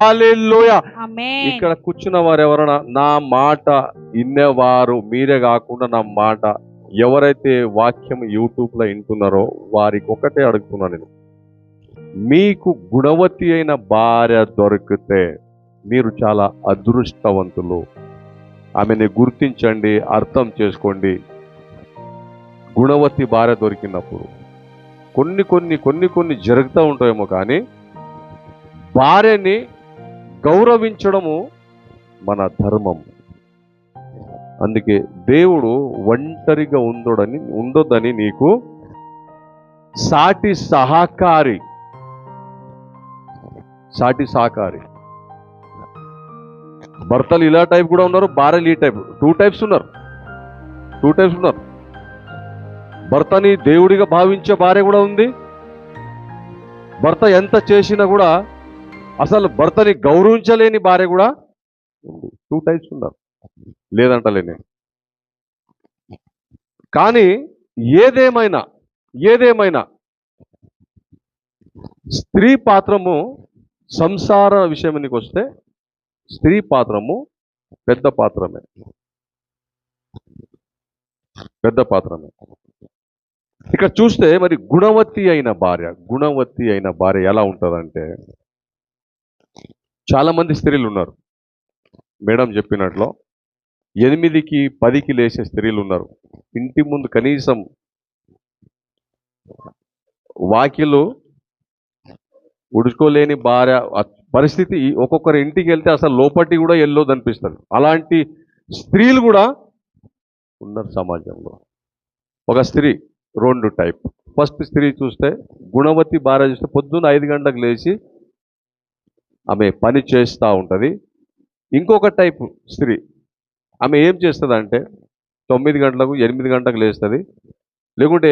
హల్లెలూయా. ఆమేన్. ఇక్కడ కూర్చున్న వారు ఎవరైనా నా మాట వినేవారు మీరే కాకుండా నా మాట ఎవరైతే వాక్యం యూట్యూబ్ లో వింటున్నారో వారికి ఒకటే అడుగుతున్నా నేను, మీకు గుణవతి అయిన భార్య దొరికితే మీరు చాలా అదృష్టవంతులు. ఆమెని గుర్తించండి, అర్థం చేసుకోండి. గుణవతి భార్య దొరికినప్పుడు కొన్ని జరుగుతూ ఉంటాయేమో, కానీ భార్యని గౌరవించడము మన ధర్మం. అందుకే దేవుడు ఒంటరిగా ఉండొద్దని నీకు సాటి సహకారి భర్తలు ఇలా టైప్ కూడా ఉన్నారు, భార్యలు ఈ టైప్, టూ టైప్స్ ఉన్నారు. భర్తని దేవుడిగా భావించే భార్య కూడా ఉంది. భర్త ఎంత చేసినా కూడా అసలు భర్తని గౌరవించలేని భార్య కూడా ఉంది. టూ టైప్స్ ఉన్నారు, లేదంటలే నేను. కానీ ఏదేమైనా స్త్రీ పాత్రము సంసార విషయానికి వస్తే స్త్రీ పాత్రము పెద్ద పాత్రమే. ఇక్కడ చూస్తే మరి గుణవతి అయిన భార్య ఎలా ఉంటుందంటే, చాలా మంది స్త్రీలు ఉన్నారు. మేడం చెప్పినట్లు 8కి 10కి లేచే స్త్రీలు ఉన్నారు. ఇంటి ముందు కనీసం వాకిలు ఉడుచుకోలేని భార్య పరిస్థితి. ఒక్కొక్కరి ఇంటికి వెళ్తే అసలు లోపటి కూడా వెళ్ళొద్దు అనిపిస్తుంది. అలాంటి స్త్రీలు కూడా ఉన్నారు సమాజంలో. ఒక స్త్రీ 2 టైప్. ఫస్ట్ స్త్రీ చూస్తే గుణవతి భార్య చూస్తే పొద్దున్న 5 గంటలకు లేచి ఆమె పని చేస్తూ ఉంటుంది. ఇంకొక టైప్ స్త్రీ, ఆమె ఏం చేస్తుంది అంటే 9 గంటలకు 8 గంటలకు లేస్తుంది. లేకుంటే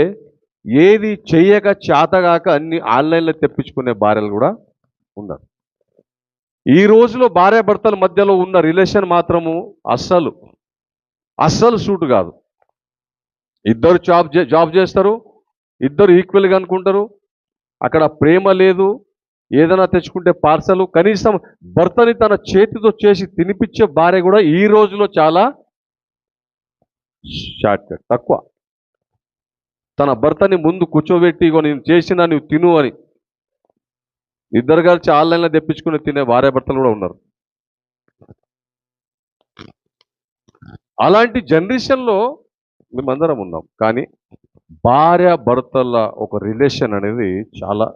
ఏది చెయ్యక చేతగాక అన్ని ఆన్లైన్లో తెప్పించుకునే భార్యలు కూడా ఉన్నారు. ఈ రోజులో భార్యాభర్తల మధ్యలో ఉన్న రిలేషన్ మాత్రము అస్సలు సూటు కాదు. ఇద్దరు జాబ్ చేస్తారు, ఇద్దరు ఈక్వల్గా అనుకుంటారు. అక్కడ ప్రేమ లేదు. ఏదైనా తెచ్చుకుంటే పార్సలు, కనీసం భర్తని తన చేతితో చేసి తినిపించే భార్య కూడా ఈ రోజులో చాలా షార్ట్కట్, తక్కువ. తన భర్తని ముందు కూర్చోబెట్టి నేను చేసినా నువ్వు తిను అని ఇద్దరు కలిసి ఆన్లైన్లో తెప్పించుకుని తినే భార్యాభర్తలు కూడా ఉన్నారు. అలాంటి జనరేషన్లో మేమందరం ఉన్నాం. కానీ భార్యాభర్తల ఒక రిలేషన్ అనేది చాలా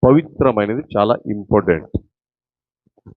పవిత్రమైనది, చాలా ఇంపార్టెంట్.